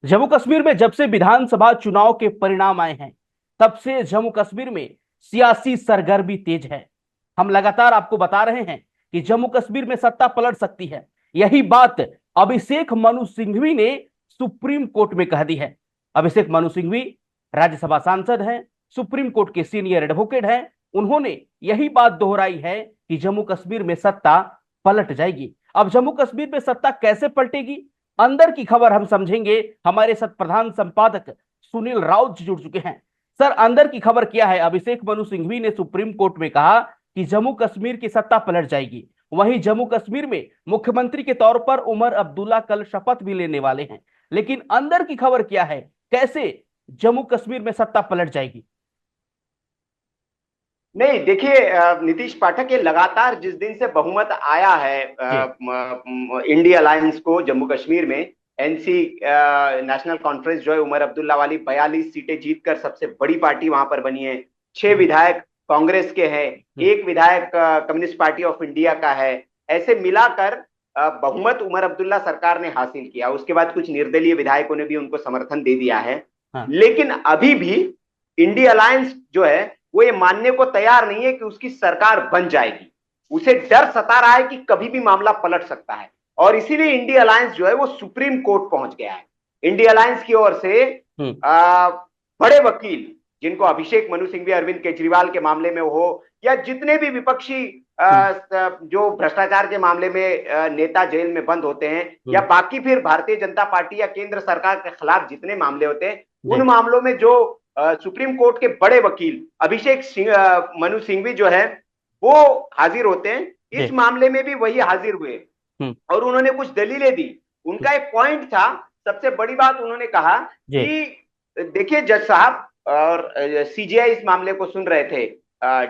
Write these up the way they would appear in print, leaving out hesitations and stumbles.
जम्मू कश्मीर में जब से विधानसभा चुनाव के परिणाम आए हैं, तब से जम्मू कश्मीर में सियासी सरगर्मी तेज है। हम लगातार आपको बता रहे हैं कि जम्मू कश्मीर में सत्ता पलट सकती है। यही बात अभिषेक मनु सिंघवी ने सुप्रीम कोर्ट में कह दी है। अभिषेक मनु सिंघवी राज्यसभा सांसद हैं, सुप्रीम कोर्ट के सीनियर एडवोकेट हैं। उन्होंने यही बात दोहराई है कि जम्मू कश्मीर में सत्ता पलट जाएगी। अब जम्मू कश्मीर में सत्ता कैसे पलटेगी, अंदर की खबर हम समझेंगे। हमारे साथ प्रधान संपादक सुनील राउत जुड़ चुके हैं। सर, अंदर की खबर क्या है? अभिषेक मनु सिंघवी ने सुप्रीम कोर्ट में कहा कि जम्मू कश्मीर की सत्ता पलट जाएगी। वहीं जम्मू कश्मीर में मुख्यमंत्री के तौर पर उमर अब्दुल्ला कल शपथ भी लेने वाले हैं। लेकिन अंदर की खबर क्या है, कैसे जम्मू कश्मीर में सत्ता पलट जाएगी? नहीं, देखिए, नीतीश पाठक ये लगातार जिस दिन से बहुमत आया है जी। इंडिया अलायंस को जम्मू कश्मीर में, एनसी नेशनल कॉन्फ्रेंस जो है उमर अब्दुल्ला वाली 42 सीटें जीतकर सबसे बड़ी पार्टी वहां पर बनी है। 6 विधायक कांग्रेस के हैं, एक विधायक कम्युनिस्ट पार्टी ऑफ इंडिया का है। ऐसे मिलाकर बहुमत उमर अब्दुल्ला सरकार ने हासिल किया। उसके बाद कुछ निर्दलीय विधायकों ने भी उनको समर्थन दे दिया है। हाँ। लेकिन अभी भी इंडिया अलायंस जो है वो ये मानने को तैयार नहीं है कि उसकी सरकार बन जाएगी। उसे डर सता रहा है कि कभी भी मामला पलट सकता है, और इसीलिए इंडिया अलायंस जो है वो सुप्रीम कोर्ट पहुंच गया है। इंडिया अलायंस की ओर से बड़े वकील, जिनको अभिषेक मनु सिंघवी, अरविंद केजरीवाल के मामले में हो, या जितने भी विपक्षी जो भ्रष्टाचार के मामले में नेता जेल में बंद होते हैं, या बाकी फिर भारतीय जनता पार्टी या केंद्र सरकार के खिलाफ जितने मामले होते हैं, उन मामलों में जो सुप्रीम कोर्ट के बड़े वकील अभिषेक मनु सिंघवी जो है वो हाजिर होते हैं। इस मामले में भी वही हाजिर हुए और उन्होंने कुछ दलीलें दी। उनका एक पॉइंट था, सबसे बड़ी बात उन्होंने कहा कि देखिए जज साहब, और सीजीआई इस मामले को सुन रहे थे,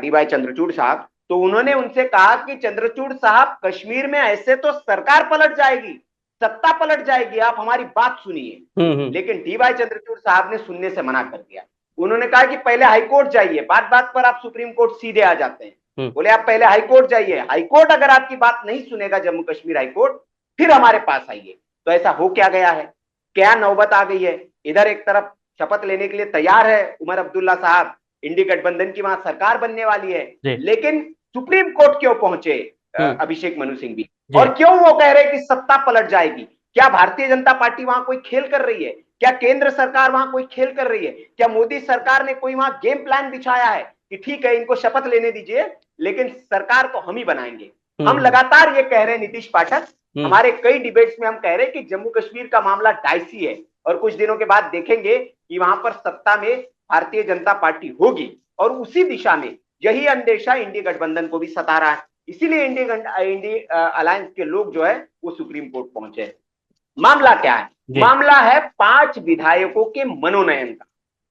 डीवाई चंद्रचूड़ साहब, तो उन्होंने उनसे कहा कि चंद्रचूड़ साहब, कश्मीर में ऐसे तो सरकार पलट जाएगी, सत्ता पलट जाएगी, आप हमारी बात सुनिए। लेकिन डीवाई चंद्रचूड़ साहब ने सुनने से मना कर दिया। उन्होंने कहा कि पहले हाईकोर्ट जाइए, बात बात पर आप सुप्रीम कोर्ट सीधे आ जाते हैं। बोले आप पहले हाईकोर्ट जाइए, हाईकोर्ट अगर आपकी बात नहीं सुनेगा, जम्मू कश्मीर हाईकोर्ट, फिर हमारे पास आइए। तो ऐसा हो क्या गया है, क्या नौबत आ गई है? इधर एक तरफ शपथ लेने के लिए तैयार है उमर अब्दुल्ला साहब, इंडिया गठबंधन की वहां सरकार बनने वाली है, लेकिन सुप्रीम कोर्ट क्यों पहुंचे अभिषेक मनु सिंघवी? और क्यों वो कह रहे हैं कि सत्ता पलट जाएगी? क्या भारतीय जनता पार्टी वहां कोई खेल कर रही है? क्या केंद्र सरकार वहां कोई खेल कर रही है? क्या मोदी सरकार ने कोई वहां गेम प्लान बिछाया है कि ठीक है, इनको शपथ लेने दीजिए, लेकिन सरकार तो हम ही बनाएंगे? हम लगातार ये कह रहे हैं नीतीश पाठक, हमारे कई डिबेट्स में हम कह रहे हैं कि जम्मू कश्मीर का मामला डाइसी है, और कुछ दिनों के बाद देखेंगे कि वहां पर सत्ता में भारतीय जनता पार्टी होगी, और उसी दिशा में यही अंदेशा इंडिया गठबंधन को भी सता रहा है। इसीलिए इंडिया अलायंस के लोग जो है वो सुप्रीम कोर्ट पहुंचे। मामला क्या है? मामला है 5 विधायकों के मनोनयन का।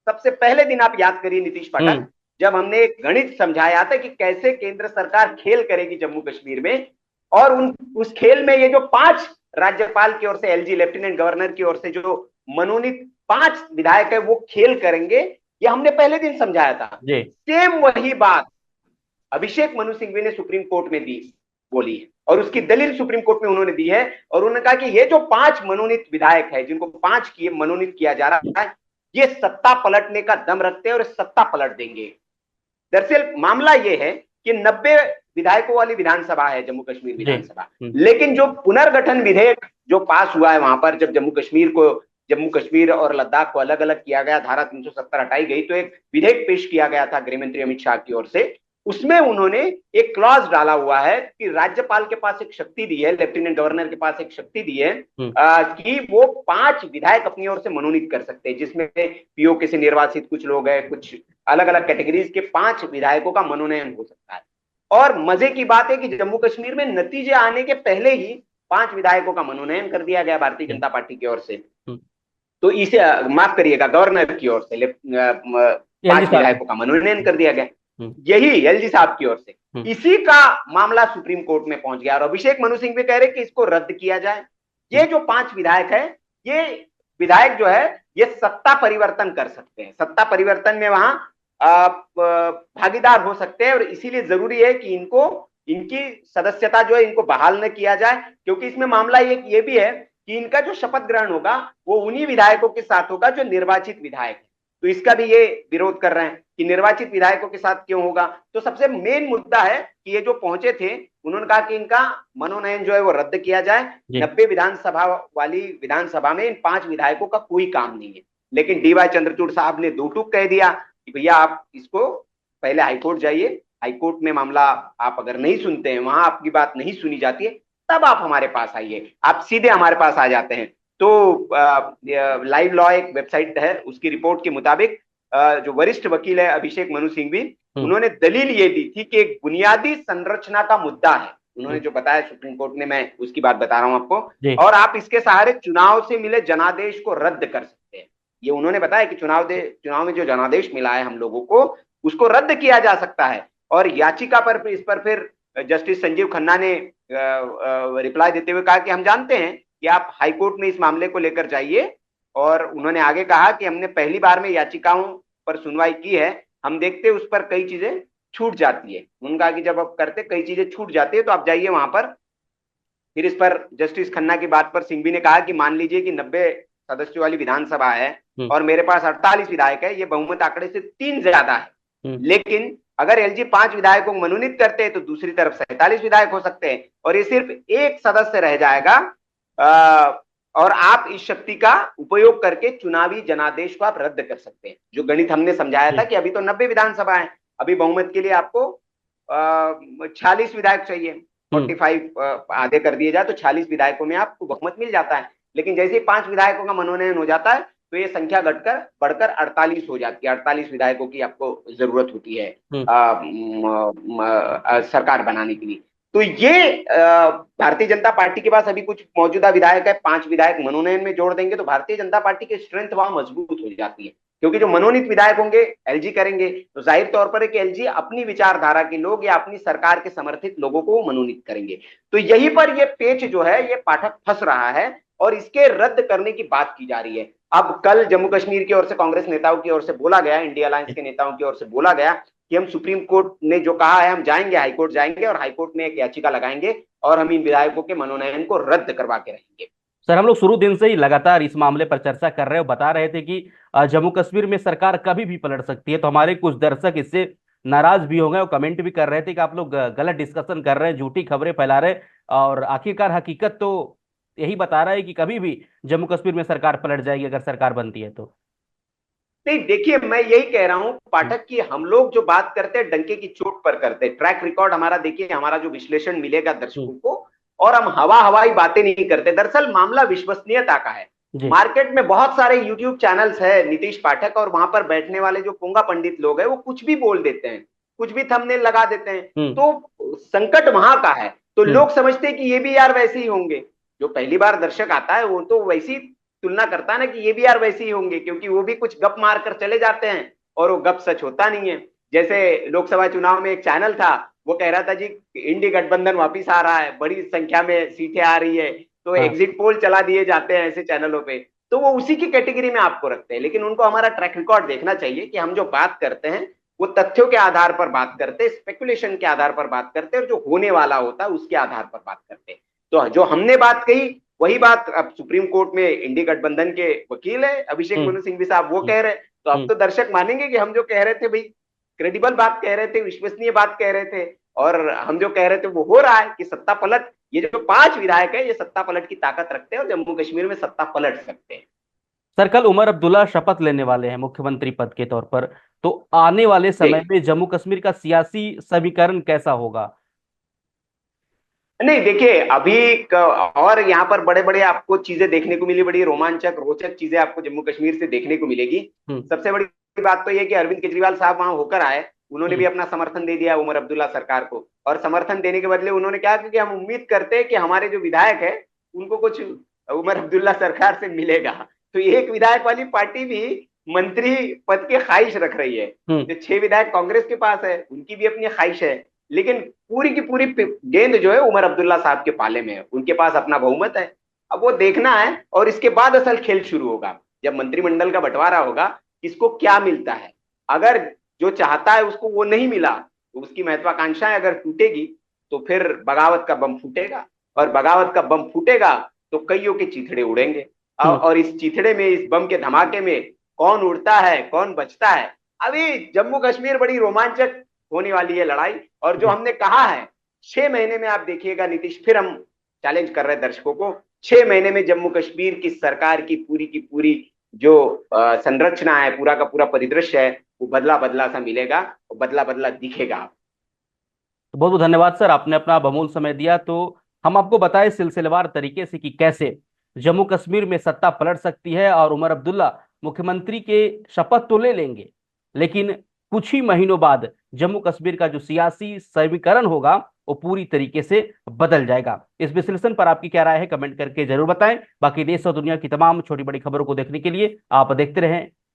सबसे पहले दिन आप याद करिए नीतीश पाठक, जब हमने एक गणित समझाया था कि कैसे केंद्र सरकार खेल करेगी जम्मू कश्मीर में, और उस खेल में ये जो 5 राज्यपाल की ओर से, एलजी लेफ्टिनेंट गवर्नर की ओर से जो मनोनीत 5 विधायक है वो खेल करेंगे, ये हमने पहले दिन समझाया था। सेम वही बात अभिषेक मनु सिंघवी ने सुप्रीम कोर्ट में दी, बोली है, और उसकी दलील सुप्रीम कोर्ट में उन्होंने दी है। और उन्होंने कहा कि ये जो 5 मनोनीत विधायक है, जिनको 5 किए मनोनीत किया जा रहा है, ये सत्ता पलटने का दम रखते हैं और सत्ता पलट देंगे। दरअसल मामला ये है कि 90 विधायकों वाली विधानसभा है जम्मू कश्मीर विधानसभा, लेकिन जो पुनर्गठन विधेयक जो पास हुआ है वहां पर, जब जम्मू कश्मीर और लद्दाख को अलग अलग किया गया, धारा 370 हटाई गई, तो एक विधेयक पेश किया गया था गृह मंत्री अमित शाह की ओर से। उसमें उन्होंने एक क्लॉज डाला हुआ है कि राज्यपाल के पास एक शक्ति दी है, लेफ्टिनेंट गवर्नर के पास एक शक्ति दी है कि वो 5 विधायक अपनी ओर से मनोनीत कर सकते हैं, जिसमें पीओके से निर्वाचित कुछ लोग हैं, कुछ अलग अलग कैटेगरीज के 5 विधायकों का मनोनयन हो सकता है। और मजे की बात है कि जम्मू कश्मीर में नतीजे आने के पहले ही 5 विधायकों का मनोनयन कर दिया गया भारतीय जनता पार्टी की ओर से। तो इसे माफ करिएगा, गवर्नर की ओर से 5 विधायकों का मनोनयन कर दिया गया, यही एलजी साहब की ओर से। इसी का मामला सुप्रीम कोर्ट में पहुंच गया, और अभिषेक मनु सिंघवी कह रहे कि इसको रद्द किया जाए। ये जो 5 विधायक है, ये विधायक जो है ये सत्ता परिवर्तन कर सकते हैं, सत्ता परिवर्तन में वहां भागीदार हो सकते हैं, और इसीलिए जरूरी है कि इनकी सदस्यता जो है इनको बहाल न किया जाए, क्योंकि इसमें मामला ये भी है कि इनका जो शपथ ग्रहण होगा वो उन्हीं विधायकों के साथ होगा जो निर्वाचित विधायक है। तो इसका भी ये विरोध कर रहे हैं कि निर्वाचित विधायकों के साथ क्यों होगा। तो सबसे मेन मुद्दा है कि ये जो पहुंचे थे उन्होंने कहा कि इनका मनोनयन जो है वो रद्द किया जाए। 90 विधानसभा वाली विधानसभा में इन 5 विधायकों का कोई काम नहीं है। लेकिन डी.वाई. चंद्रचूड़ साहब ने दो टूक कह दिया कि भैया आप इसको पहले हाईकोर्ट जाइए, हाईकोर्ट में मामला आप अगर नहीं सुनते हैं, वहां आपकी बात नहीं सुनी जाती है, तब आप हमारे पास आइए। आप सीधे हमारे पास आ जाते हैं। तो लाइव लॉ एक वेबसाइट है, उसकी रिपोर्ट के मुताबिक जो वरिष्ठ वकील है अभिषेक मनु सिंघवी, उन्होंने दलील ये दी थी कि एक बुनियादी संरचना का मुद्दा है। उन्होंने जो बताया सुप्रीम कोर्ट ने, मैं उसकी बात बता रहा हूं आपको, और आप इसके सहारे चुनाव से मिले जनादेश को रद्द कर सकते हैं। ये उन्होंने बताया कि चुनाव में जो जनादेश मिला है हम लोगों को, उसको रद्द किया जा सकता है। और याचिका पर इस पर फिर जस्टिस संजीव खन्ना ने रिप्लाई देते हुए कहा कि हम जानते हैं कि आप हाईकोर्ट में इस मामले को लेकर जाइए। और उन्होंने आगे कहा कि हमने पहली बार में याचिकाओं पर सुनवाई की है, हम देखते उस पर कई चीजें छूट जाती है। उन्होंने कहा कि जब आप करते कई चीजें छूट जाती है तो आप जाइए वहां पर। फिर इस पर जस्टिस खन्ना की बात पर सिंघवी ने कहा कि मान लीजिए कि 90 सदस्यों वाली विधानसभा है और मेरे पास 48 विधायक है, ये बहुमत आंकड़े से 3 ज्यादा है। लेकिन अगर एलजी 5 विधायकों को मनोनीत करते हैं तो दूसरी तरफ 47 विधायक हो सकते हैं और ये सिर्फ एक सदस्य रह जाएगा। और आप इस शक्ति का उपयोग करके चुनावी जनादेश को आप रद्द कर सकते हैं। जो गणित हमने समझाया था कि अभी तो 90 विधानसभा है, अभी बहुमत के लिए आपको 46 विधायक चाहिए, 45 आधे कर दिए जाए तो 46 विधायकों में आपको बहुमत मिल जाता है। लेकिन जैसे ही 5 विधायकों का मनोनयन हो जाता है तो ये संख्या घटकर बढ़कर 48 हो जाती है। 48 विधायकों की आपको जरूरत होती है सरकार बनाने के लिए। तो ये भारतीय जनता पार्टी के पास अभी कुछ मौजूदा विधायक है, 5 विधायक मनोनयन में जोड़ देंगे तो भारतीय जनता पार्टी की स्ट्रेंथ वहां मजबूत हो जाती है। क्योंकि जो मनोनीत विधायक होंगे एलजी करेंगे तो जाहिर तौर पर है कि एलजी अपनी विचारधारा के लोग या अपनी सरकार के समर्थित लोगों को मनोनीत करेंगे। तो यहीं पर ये पेच जो है ये पाठक फंस रहा है और इसके रद्द करने की बात की जा रही है। अब कल जम्मू कश्मीर की ओर से कांग्रेस नेताओं की ओर से बोला गया, इंडिया अलायंस के नेताओं की ओर से बोला गया कि हम सुप्रीम कोर्ट ने जो कहा है हम जाएंगे, हाईकोर्ट जाएंगे और हाईकोर्ट में एक याचिका लगाएंगे और हम इन विधायकों के मनोनयन को रद्द करवा के रहेंगे। सर, हम लोग शुरू दिन से ही लगातार इस मामले पर चर्चा कर रहे हैं, बता रहे थे कि जम्मू कश्मीर में सरकार कभी भी पलट सकती है। तो हमारे कुछ दर्शक इससे नाराज भी हो गए और कमेंट भी कर रहे थे कि आप लोग गलत डिस्कशन कर रहे हैं, झूठी खबरें फैला रहे हैं। और आखिरकार हकीकत तो यही बता रहा है कि कभी भी जम्मू कश्मीर में सरकार पलट जाएगी अगर सरकार बनती है तो। नहीं, देखिए मैं यही कह रहा हूं पाठक की, हम लोग जो बात करते हैं डंके की चोट पर करते हैं। ट्रैक रिकॉर्ड हमारा देखिए, हमारा जो विश्लेषण मिलेगा दर्शकों को, और हम हवाई बातें नहीं करते। दरअसल मामला विश्वसनीयता का है। मार्केट में बहुत सारे यूट्यूब चैनल्स है नीतीश पाठक, और वहां पर बैठने वाले जो पोंगा पंडित लोग हैं वो कुछ भी बोल देते हैं, कुछ भी थंबनेल लगा देते हैं। तो संकट वहां का है। तो लोग समझते हैं कि ये भी यार वैसे ही होंगे। जो पहली बार दर्शक आता है वो तो वैसी तुलना करता है ना कि ये भी यार वैसे ही होंगे, क्योंकि वो भी कुछ गप मार कर चले जाते हैं और वो गप सच होता नहीं है। जैसे लोकसभा चुनाव में एक चैनल था, वो कह रहा था जी इंडी गठबंधन वापिस आ रहा है, बड़ी संख्या में सीटें आ रही है, तो एग्जिट पोल चला दिए जाते हैं ऐसे चैनलों पे। तो वो उसी की कैटेगरी में आपको रखते हैं। लेकिन उनको हमारा ट्रैक रिकॉर्ड देखना चाहिए कि हम जो बात करते हैं वो तथ्यों के आधार पर बात करते हैं, स्पेकुलेशन के आधार पर बात करते हैं, और जो होने वाला होता है उसके आधार पर बात करते हैं। तो जो हमने बात कही वही बात अब सुप्रीम कोर्ट में इंडी गठबंधन के वकील है अभिषेक मनु सिंघवी साहब, वो कह रहे हैं। तो अब तो दर्शक मानेंगे कि हम जो कह रहे थे भाई क्रेडिबल बात कह रहे थे, विश्वसनीय बात कह रहे थे, और हम जो कह रहे थे वो हो रहा है कि सत्ता पलट, ये जो 5 विधायक है ये सत्ता पलट की ताकत रखते हैं और जम्मू कश्मीर में सत्ता पलट सकते हैं। सर, कल उमर अब्दुल्ला शपथ लेने वाले हैं मुख्यमंत्री पद के तौर पर, तो आने वाले समय में जम्मू कश्मीर का सियासी समीकरण कैसा होगा? नहीं देखिए अभी और यहाँ पर बड़े बड़े आपको चीजें देखने को मिली, बड़ी रोमांचक रोचक चीजें आपको जम्मू कश्मीर से देखने को मिलेगी। सबसे बड़ी बात तो ये कि अरविंद केजरीवाल साहब वहां होकर आए, उन्होंने भी अपना समर्थन दे दिया उमर अब्दुल्ला सरकार को। और समर्थन देने के बदले उन्होंने कहा कि हम उम्मीद करते हैं कि हमारे जो विधायक है उनको कुछ उमर अब्दुल्ला सरकार से मिलेगा। तो एक विधायक वाली पार्टी भी मंत्री पद की ख्वाहिश रख रही है। जो 6 विधायक कांग्रेस के पास है उनकी भी अपनी ख्वाहिश है, लेकिन पूरी की पूरी गेंद जो है उमर अब्दुल्ला साहब के पाले में है। उनके पास अपना बहुमत है, अब वो देखना है। और इसके बाद असल खेल शुरू होगा जब मंत्रिमंडल का बंटवारा होगा, किसको क्या मिलता है। अगर जो चाहता है उसको वो नहीं मिला तो उसकी महत्वाकांक्षाएं अगर टूटेगी तो फिर बगावत का बम फूटेगा, और बगावत का बम फूटेगा तो कईयों के चीथड़े उड़ेंगे। हम्म। और इस चीथड़े में, इस बम के धमाके में कौन उड़ता है, कौन बचता है, अभी जम्मू कश्मीर बड़ी रोमांचक होने वाली है लड़ाई। और जो जी। हमने कहा है 6 महीने में, आप देखिएगा नीतीश, फिर हम चैलेंज कर रहे हैं दर्शकों को, 6 महीने में जम्मू कश्मीर की सरकार की पूरी जो संरचना है, पूरा का पूरा परिदृश्य है, वो बदला बदला सा मिलेगा और बदला बदला दिखेगा। तो बहुत बहुत धन्यवाद सर, आपने अपना बहुमूल्य समय दिया। तो हम आपको बताएं सिलसिलेवार तरीके से कि कैसे जम्मू कश्मीर में सत्ता पलट सकती है और उमर अब्दुल्ला मुख्यमंत्री के शपथ तो ले लेंगे, लेकिन कुछ ही महीनों बाद जम्मू कश्मीर का जो सियासी समीकरण होगा वो पूरी तरीके से बदल जाएगा। इस विश्लेषण पर आपकी क्या राय है, कमेंट करके जरूर बताएं। बाकी देश और दुनिया की तमाम छोटी बड़ी खबरों को देखने के लिए आप देखते रहें